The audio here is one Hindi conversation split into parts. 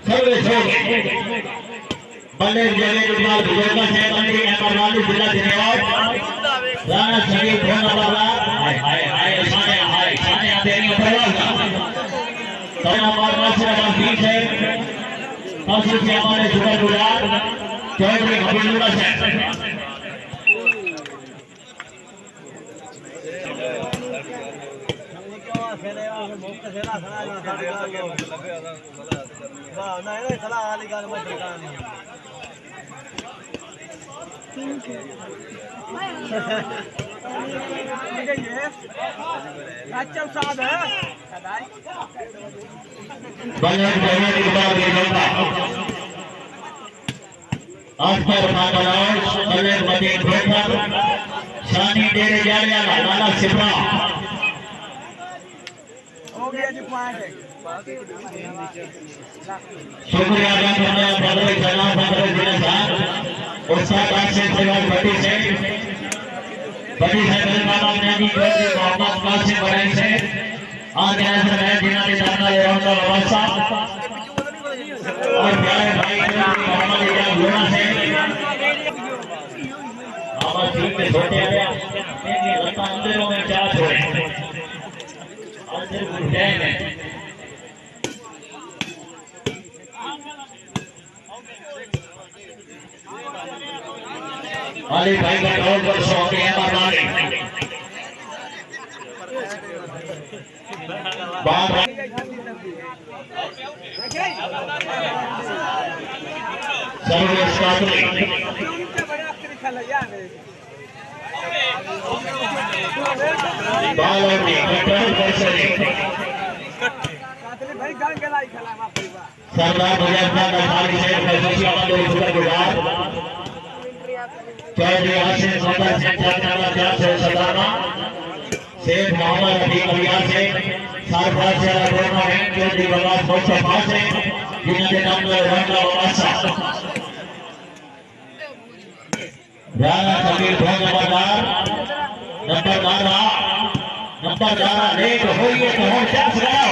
सर्वे छोड़ बल्ले जगह इकबाल बुजुर्ग से मंत्री अमरवाली जिला धन्यवाद राणा शरीफ होना वाला हाय हाय हाय साने आते नहीं परवाह सोना मारना से हम बीच है पांच से हमारे जुगल गुजार चौधरी हबीबुल्लाह से आज पर शानी डेरे जालिया लाला सिपरा शुक्रिया बदले सलाम बदले जिला साहब और साथ से बड़ी से बाबा नानी मोहम्मद कासिम बड़ाई से आज है जिन्होंने दाना लेवंदा व्यवस्था और प्यारे भाई मोहम्मद इजाज गुना से बाबा ठीक में छोटे आ गया ये लता अंदरों में चार छोड़े अंदर गुंडे में अली भाई का टोल पर शौक है मरवाने बात सर्विस कातली बालों में कंट्रोल कर सके सरदार बजाज का खाली से पैसे वाले सुपर गुजार चौधरी आसिफ मोहम्मद सेंटर का प्यार से सदाना शेख मोहम्मद अली अलिया से सरफराज से टूर्नामेंट चौधरी बवास मुस्तफा से जिन्होंने नाम में रंगा वासा राणा कबीर भोग नंबर 12 लेट होइए तो हो चांस लगाओ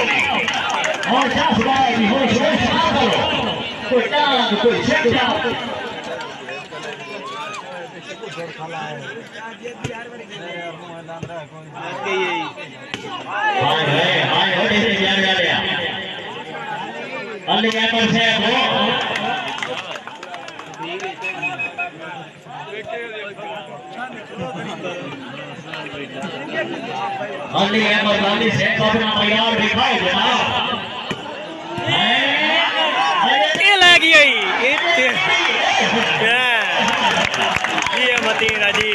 और चांस लगाओ हो सुरेश ना करो कोई डांग कोई सेक्टा से अपना तैयार दिखाए जनाब ये मतीरा जी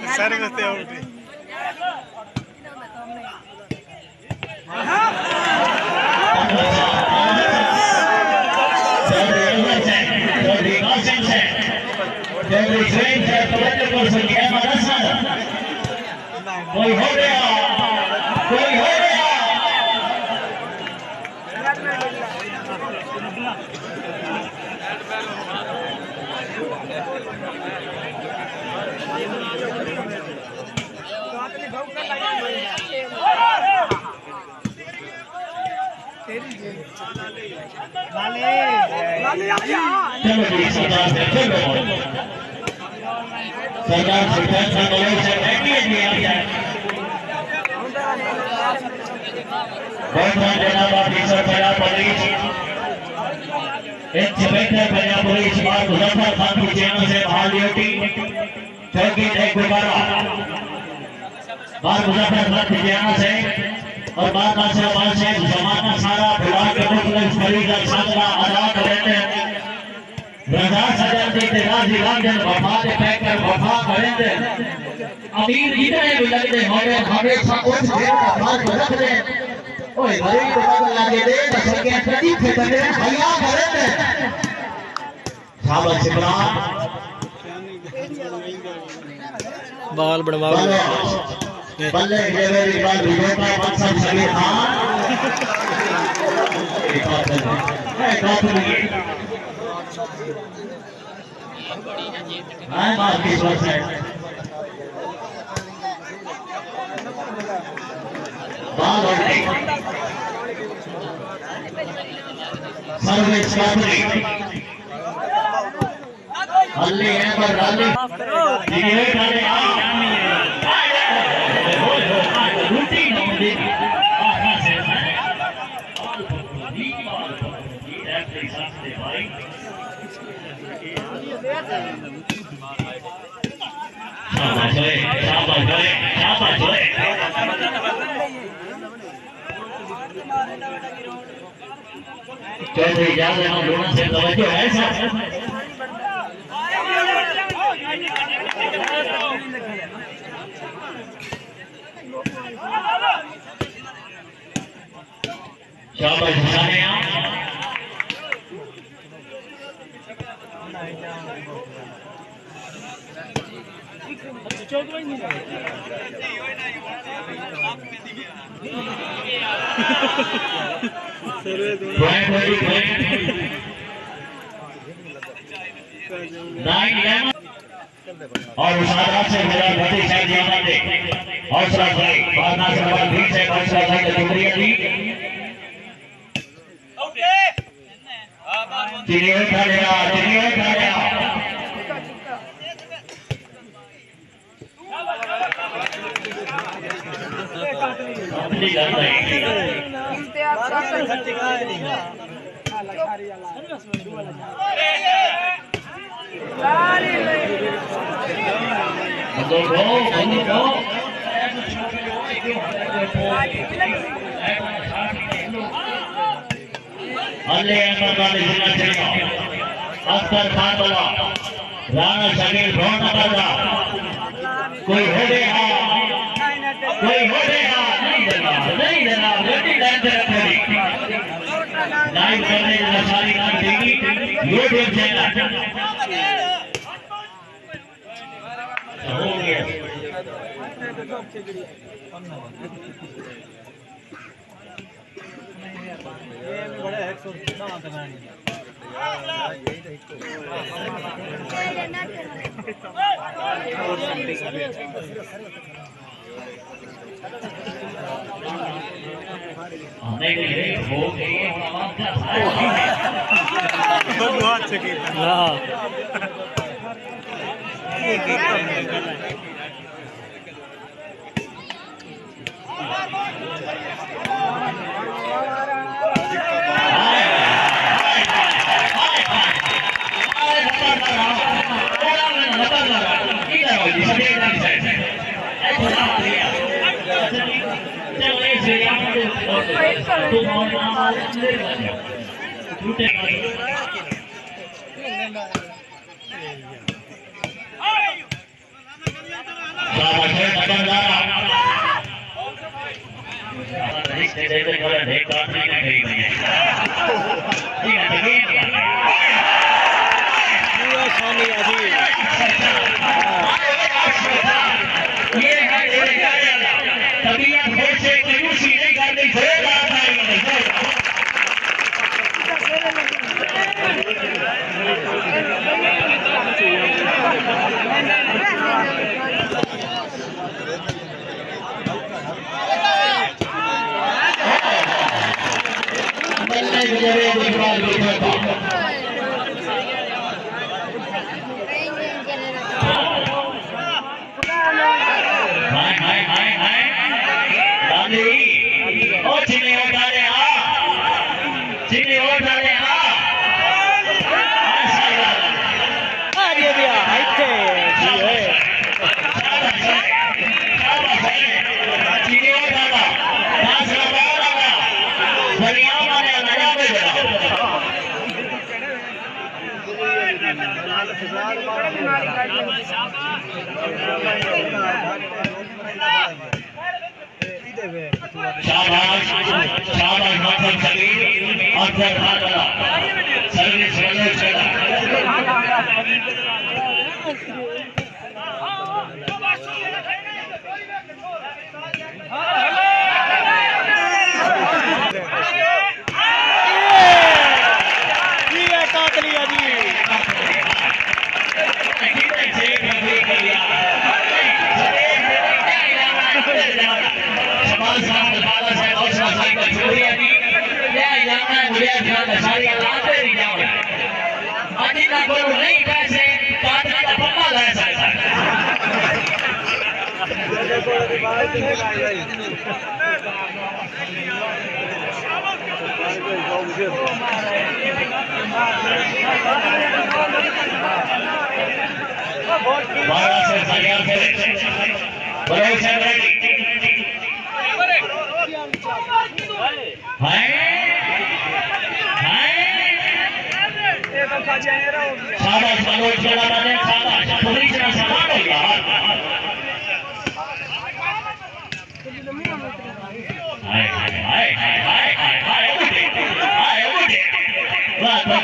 सर्विस कोई हो गया सरदार सिद्धार्थ कॉलेज से बहुत जनाब officer Punjab police inspector Punjab police और मुजफ्फर खान की चैनल से बहाल ड्यूटी चौकी एक गुब्बारा बार मुजफ्फर खान की चैनल से और बार से जमाना सारा बुला के मुख्तलिफ फरीदा सादरा अदा करेंगे रजा सजन दी तेराजी लांजन वफा दे पैकर वफा करेंगे अमीर जितने भी लगते होंगे हमेशा उस देर का बात रख दे ओए गरीब को बदल लागे दे बस के प्रदीप के बदले हया करेंगे शाबाश इमरान बाल बनवाओ बल्ले जेवर इकबाल विजेता मनसब समीर खान एक बात नहीं है बात किस वक्त है बाल और सर्विस कापरी हल्ली है पर रल्ली ये करे रूटी नंदी आहा से है ये ऐसे साथे भाई शाबाश है शाबाश है शाबाश है चौधरी इजाजत हम लोगों से तवज्जो है सर शाबाश सानिया और उस आधार से मेरा भती शायद यहाँ दे हौसला भाई भावना सवाल भी से हौसला भाई का शुक्रिया जी चिड़ियों खा लिया अपनी गल नहीं अल्ले अहमद वाले जिला चलेगा अख्तर खान वाला राणा शकील रोना वाला कोई हो गया नहीं देना बेटी लाइन पे रखोगी लाइव करने की सारी काम देगी यूट्यूब चैनल हो गया नहीं हो गई बहुत चुकी हाँ शाबाश शाबाश मनसब समीर अख्तर खान वाला सर्विस वाले चला छोरिया दी ले जाना मुझे जाना सारी लाते नहीं जाना आज ना करो नहीं पैसे पात्र का पक्का ले सकता बारह से 11 से बड़े से रेडी हाय हाय शाबाश मनोज चला बने शाबाश पुलिस ने समान हो गया हाय हाय हाय हाय हाय हाय हाय उठे वाह वाह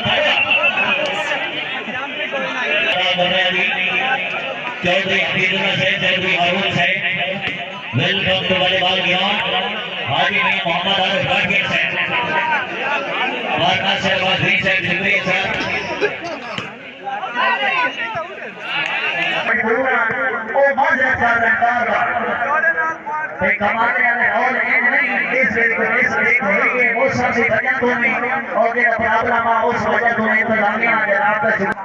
चौधरी हबीबुल्लाह से चौधरी हारून से वेलकम टू वॉलीबॉल ग्राउंड हाजी में मोहम्मद आरिफ बाटगिर से वारना से वाजी से जिब्री सर ओ मजे कर रहा है कमाने वाले और इन नहीं इस को हो रही है वो सबसे बढ़िया तो नहीं और ये प्रॉब्लम है उस वजह तो इंतजामिया जनाब का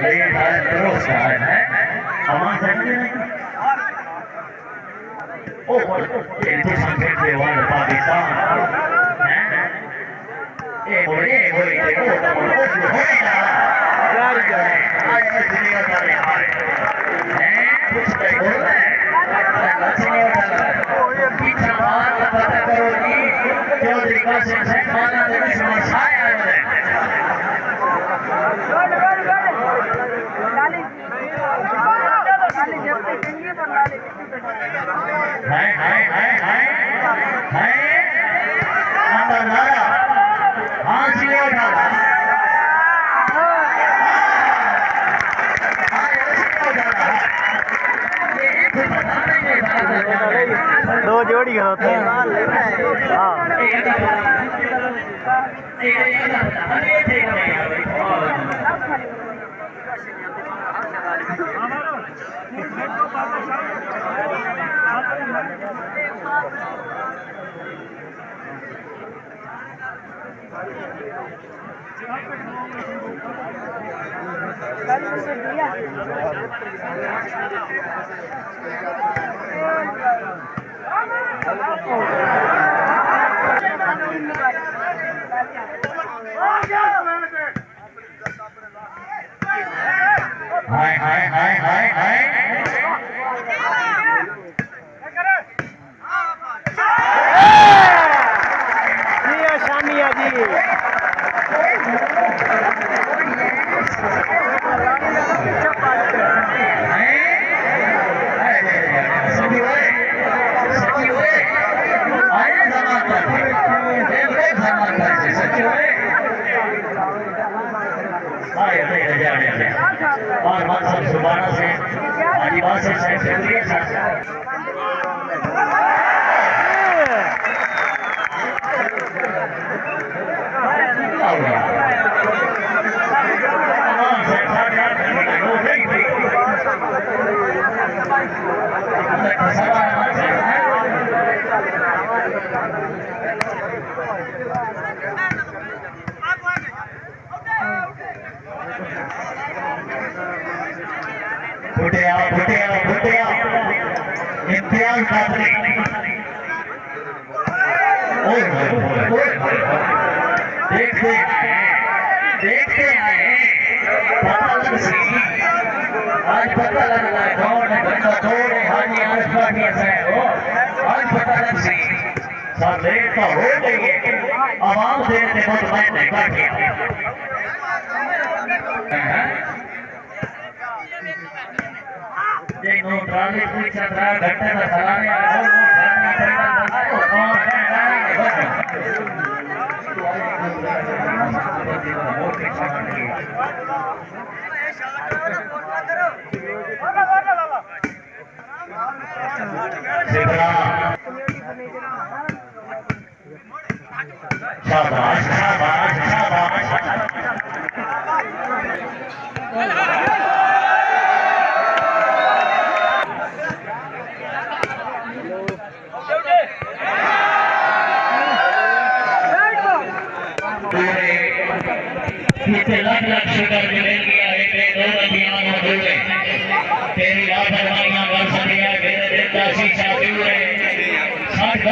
ये रोज का है हमारे ओ ये तो संकेत है वाला पाकिस्तान है ये बोले वो होएगा यार आज दुनिया का हाल है कुछ नहीं बोल रहा है लक्ष्मी वाला पीछे बात पता करो जी चौधरी का से खाना देने समस्या है हाय हाय हाय हाय हाय नंबर 12 हां जी उठा दो जोड़ी होते हैं हाँ हाय हाय हाय हाय हाय शामिया जी और मकसद सुबाना से आदिवासी से फुटिया इम्तियाज कादरी देखते आए पता लग सी आज पता लग रहा है कौन है बंदा थोड़े हाजी आज पार्टी ऐसा है वो आज पता लग सी सब लेट तो हो गई है आवाम देर से बहुत मैं नहीं पार्टी नो ट्राली कोई चतरा घंटे में सलामी आ रहा शाबाश शाबाश शाबाश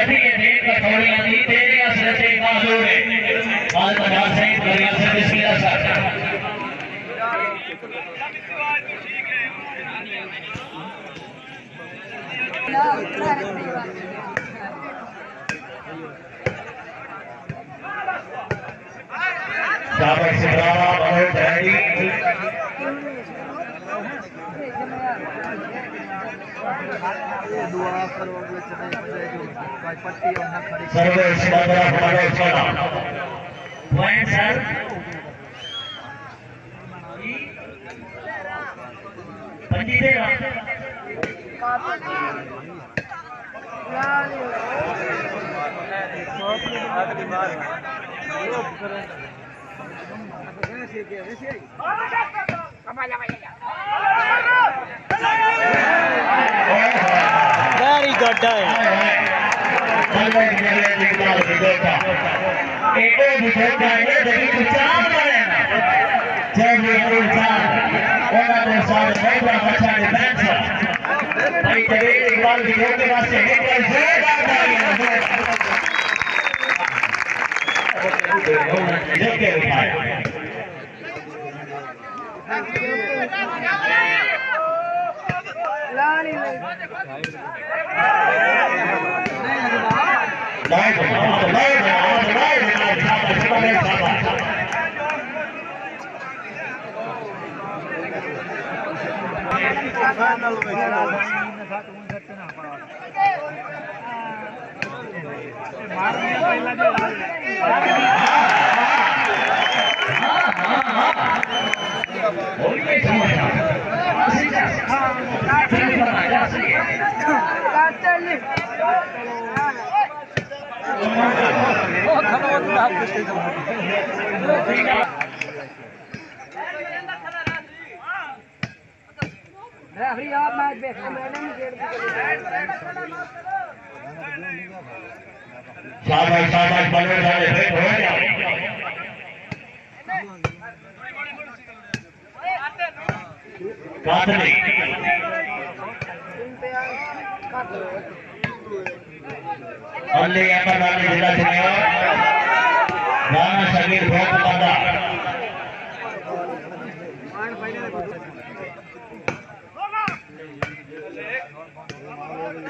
वठी थे कठौड़ियां दी तेरे असर से माजूर है आज बाजार से बढ़िया से बिस्मिल्लाह सर शाबाश सिमराना बहुत हैरी दुआ करो सर्वेश बाबरा हमारे चला पॉइंट सर पंजी देगा वेरी गुड शाबाश शाबाश बनो जाने फिट हो जाओ कातली अल्ले अमरनाथ जिला जिला राणा शकीर बहुत बंदा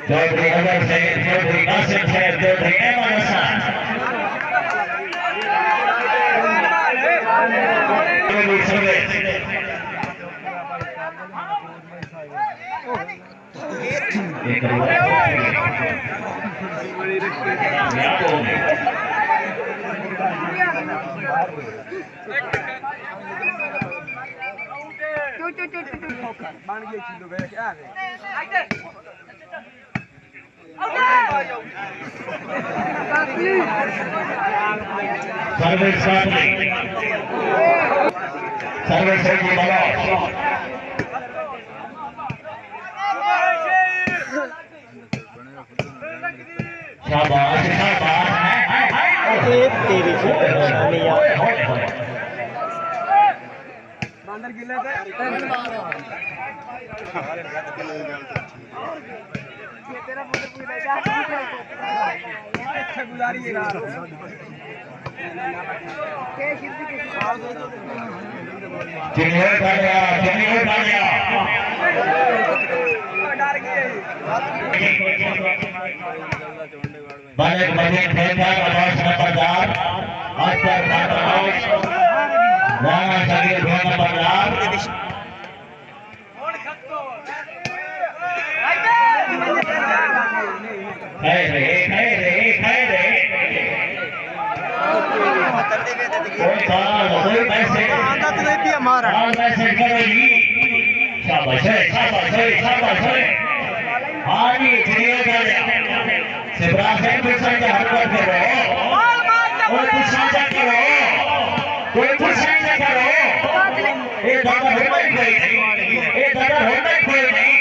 चौधरी अमर से चौधरी कासिम से चौधरी अहमद हसन सर्विस सर्विस शाबाश शाबाश तेरी शामिया बांदर गिले थे तेरा पुत्र पूरा जा अच्छा गुजारी है यार के सिद्धि के जिन्हें डालिया डर गए बालक मजीद भेजा आवाज नंबर 4 अस्तर हाउस राणा शकीर भेजा नंबर 4 कोई पैसे करेगी शाबाश शाबाश शाबाश हाँ जी सिमरा से कुछ हरकत करो कोई कुछ साझा करो कोई कुछ साझा करो ये दादा होता ही कोई नहीं ये दादा होता ही कोई नहीं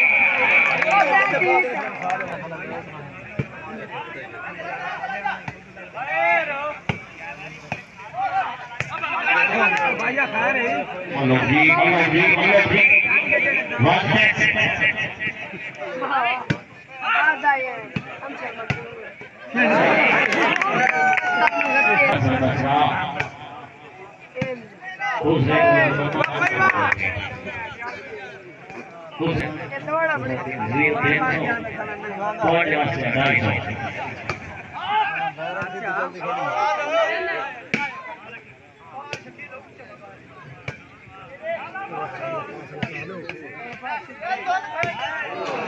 भैया खा रहे मनोज जी आ जाइए हम से कुछ ये थोड़ा बड़ी रील देखो थोड़े वास्ते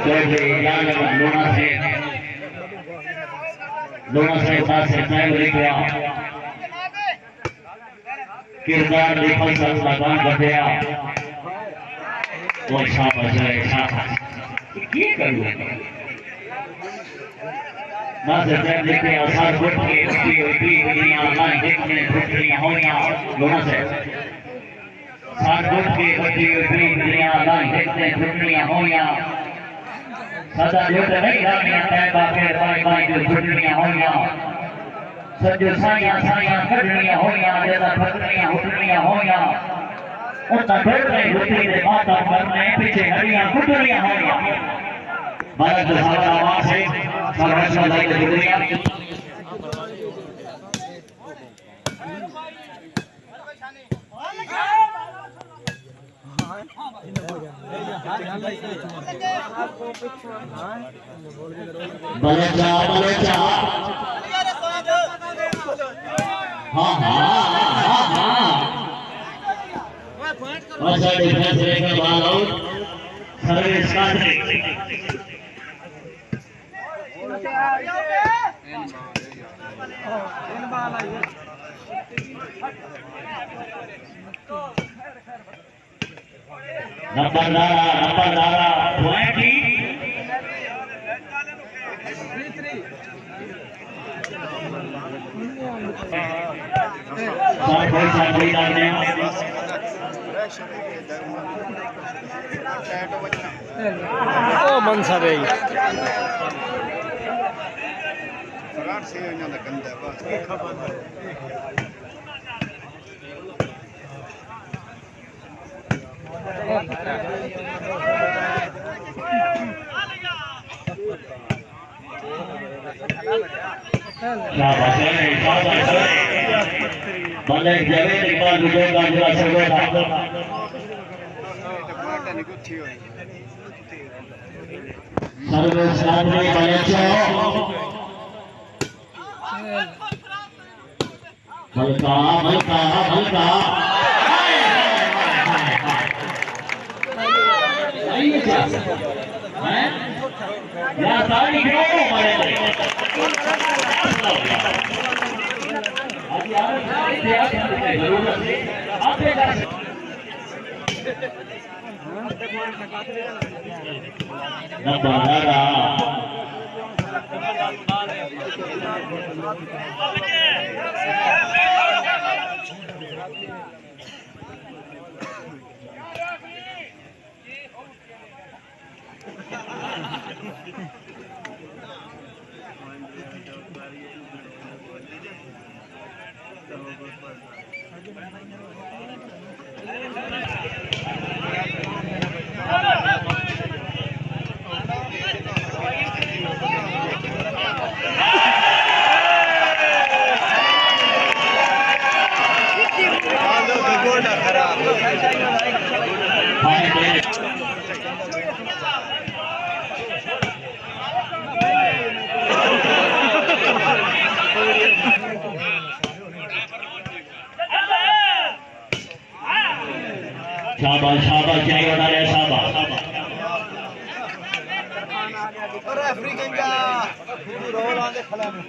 250 लोना से पास से टाइम लिखा किरदार देखल सब लगान बढ़िया वो शाबाश है शाबाश ये करूँ ना से टाइम लिखे आसार गुट के उठी दुनिया लाइन देखने फुटलियां होनियां लोना से सार गुट के उठी दुनिया लाइन देखने फुटलियां होनियां सदा जो नहीं रानियां तैबा फिर बाई बाई जो फुटलियां होनियां सजो साइयां साइयां कढ़नियां होनियां जदा फटनियां हुटनियां होनियां उतना डर में हुटी दे माता करने पीछे हरियां फुटनियां होनियां भारत का सारा आवाज है सर्वस्व लाई की दुनिया बलेचा बलेचा हाँ हाँ हाँ अच्छा डिफेंस लेकर ball out service country number दारा पॉइंट ही साथ कोई डालने ओ मनसा बे शाबाश भले जगह निकाल दूसरे का जो असर था सर्विस कांट्री बलेचो हल्का हल्का हल्का या सारी क्यों मारे आज यार जरूरत है आपके नंबर शाबाश शाबाश जय वडाले शाबाश अरे अफ्रीकन का रोल आंदे खला में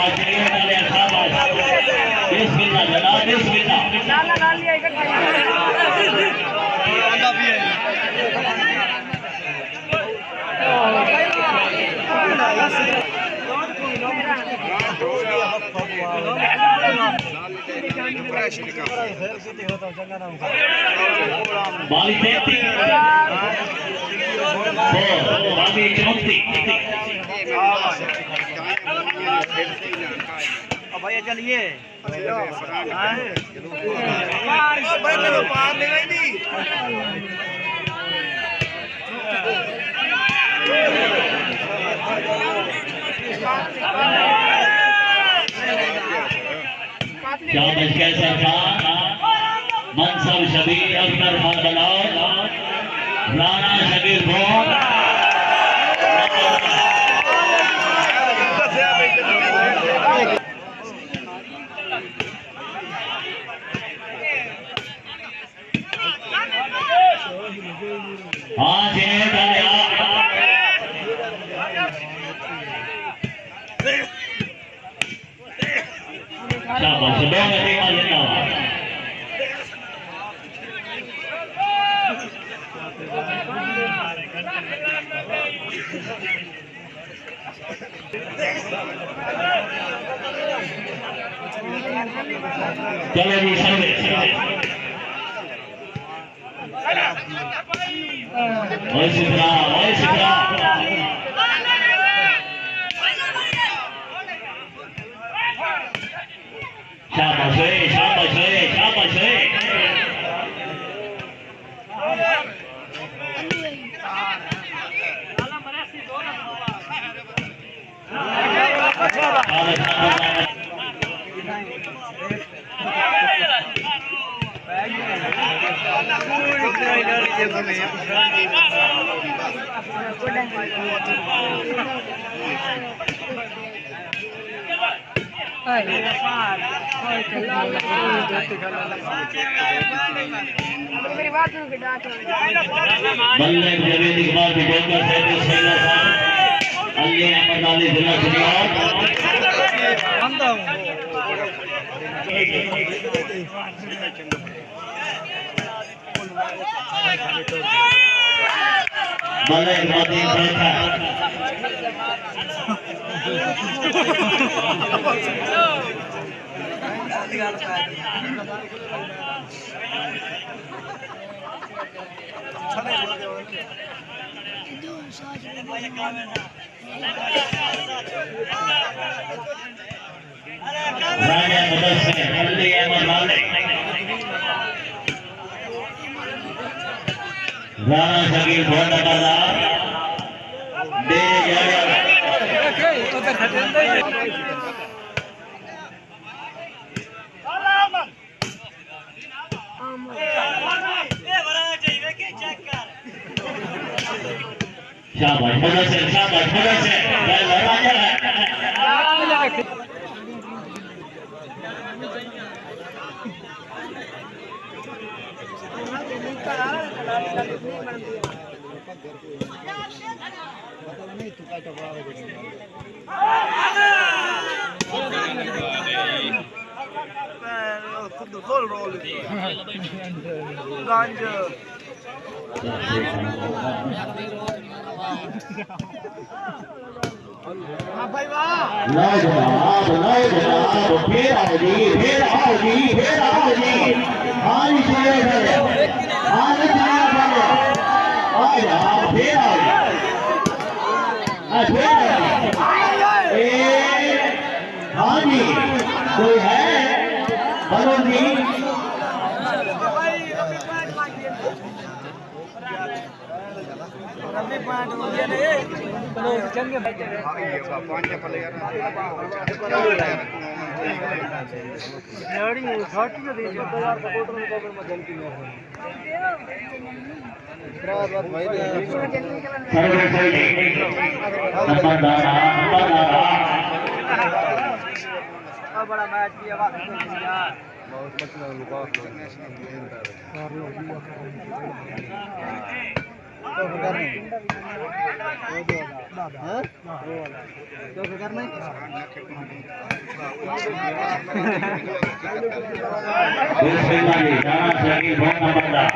शाबाश ये डाले शाबाश बिस्मिल्लाह जनाब बिस्मिल्लाह लाल लिया अंडा भी है बाली 33 बाली 34 भैया चलिए पार ले गई शाबाश कैसा था मनसब शबीर अख्तर बदलाव राणा शबीर भोग हाँ जी शाबाश दो टीम जिंदाबाद चलो जी सर्विस ओए सिकरा शाबाश मेरी बात सुन के डांट बल्ले जवेद इकबाल भी जोकर से बिस्मिल्लाह खान अली अहमद अली जिला बल्ले इकबाल बैठा राजा मुदस्सिर अली अहमद वाले राणा शकील बहुत अकाला दे गया शाबाश मुदस्सिर राजा है full roll ganja हाँ भाई वाह ला जनाब फिर आओ जी हाँ जी चाहिए हाँ फिर हाँ जी कोई है बोलो जी बड़ा मैच भी बिस्मिल्लाह जी राणा शकील बहुत नंबरदार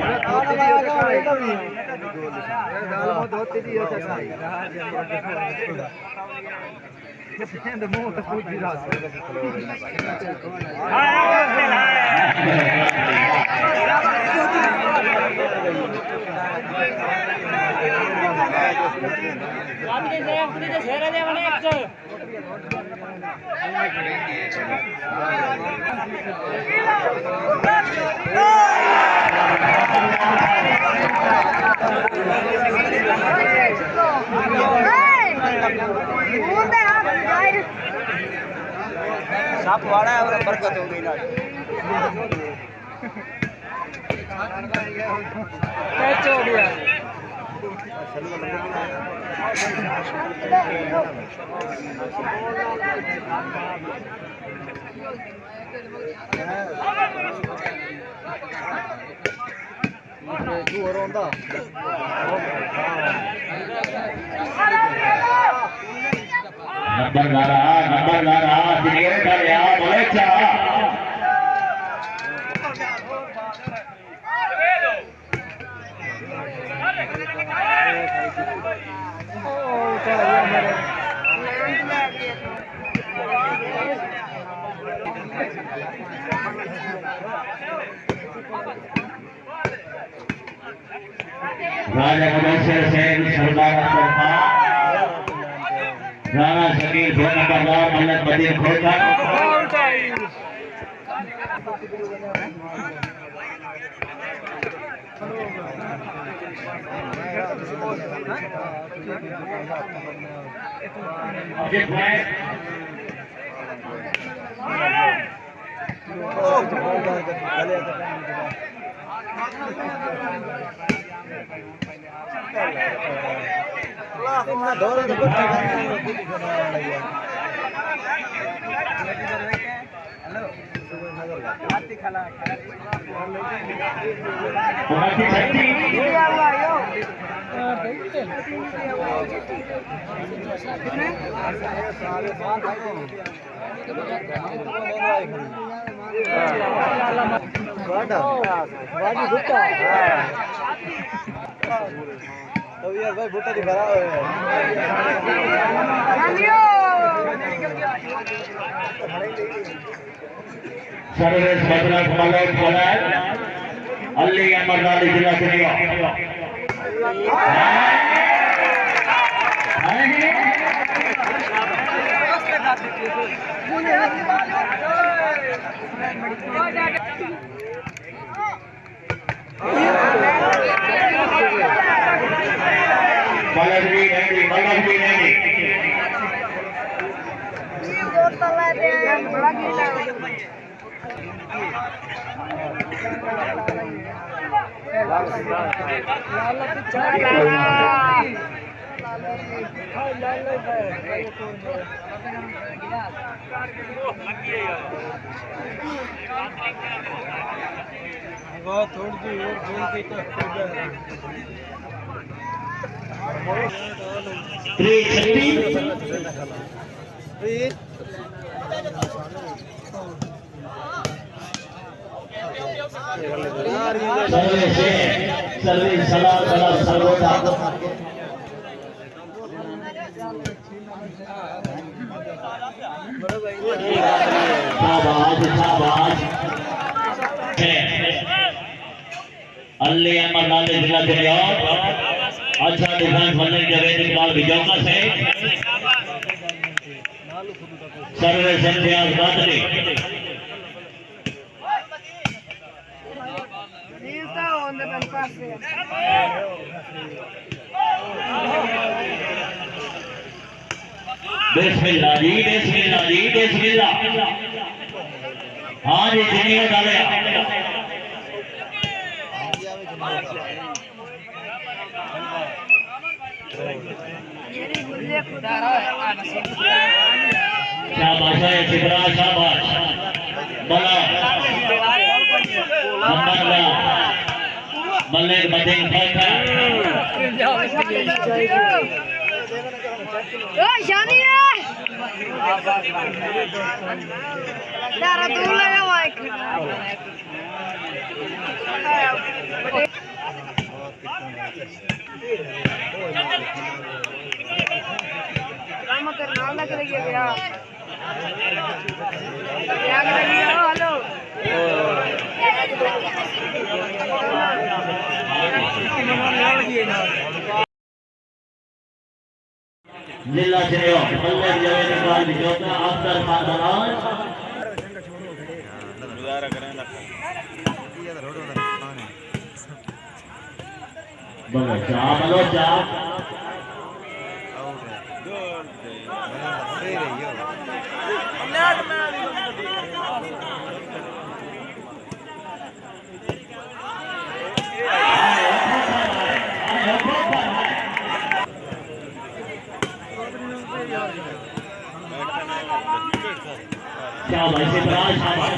साप वाड़ा है और बरकत हो गई ना कैच हो गया नंबर दिनेश डालिया बोलेचा राजा मुदस्सिर शेख सरदार राणा शकील बहुत नंबरदार मल्लत मदीन खोलकर भाई भुट्टा दिखा रहा सर्वेश भद्रक मलक बोलाय अल्ली अमरनाथ जिला सुनियो मलक भी नहीं सर्विस सलाम सर्वोदा शाबाश अल्ली अमरनाथ जिला दुनिया अच्छा डिफेंस बनने के वेद इकबाल विजोका से सर्वे संध्यास बातरी बिस्मिल्लाह जी बिस्मिल्लाह जी बिस्मिल्लाह हाँ जी दुनिया डाले शाबाश है शिवरा शाबाश बला नंबर मलिक मदीन फकर ओए शानी है दारा दूर लगा माइक काम करना लग रही है यार क्या कर रही हो हेलो जिला चेयो मलिक जवेद खान जोता अफ्तर खान दलाल बोलो जा शाबाश इब्राहिम शाबाश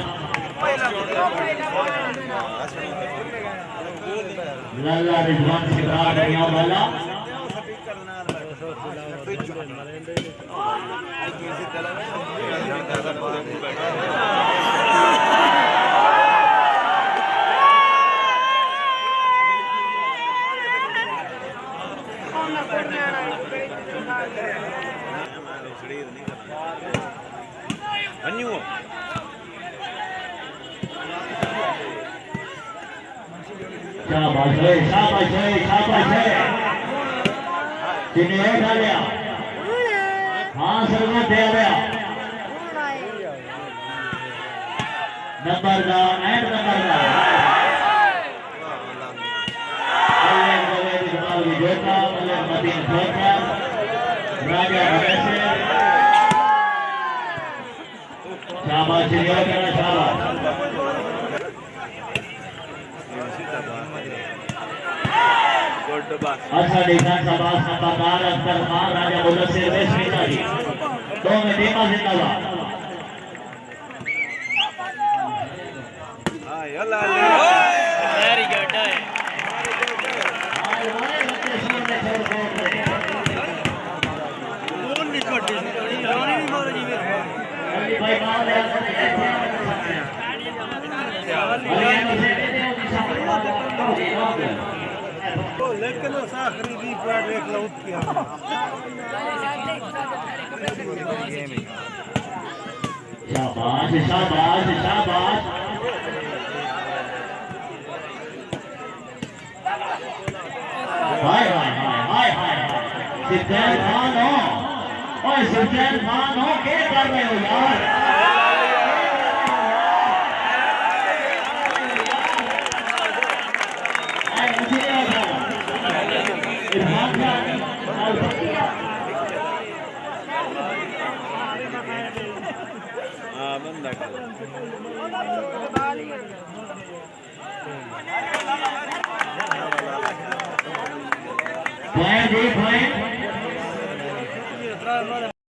लल्ला रिजवान सिराज दुनिया वाला शाबाश है शाबाश है शाबाश है जिन्हें उठा लिया हाँ सर्व दे लिया नंबर का एंड नंबर का मलिक जवेद खान जोता मलिक मदीन फकर राजा भगत शाबाश शाबाश अच्छा देखा सबास नंबरदार अख्तर खान राजा मुदस्सिर वेशमिता जी दो में दीमा जिंदाबाद वेरी गुड भाई माल लेकिन आखिरी भी पूरा देख लो किया शाबाश शाबाश शाबाश हाय हाय हाय हाय सुल्तान खान हो ओए सुल्तान खान हो क्या कर रहे हो यार Point,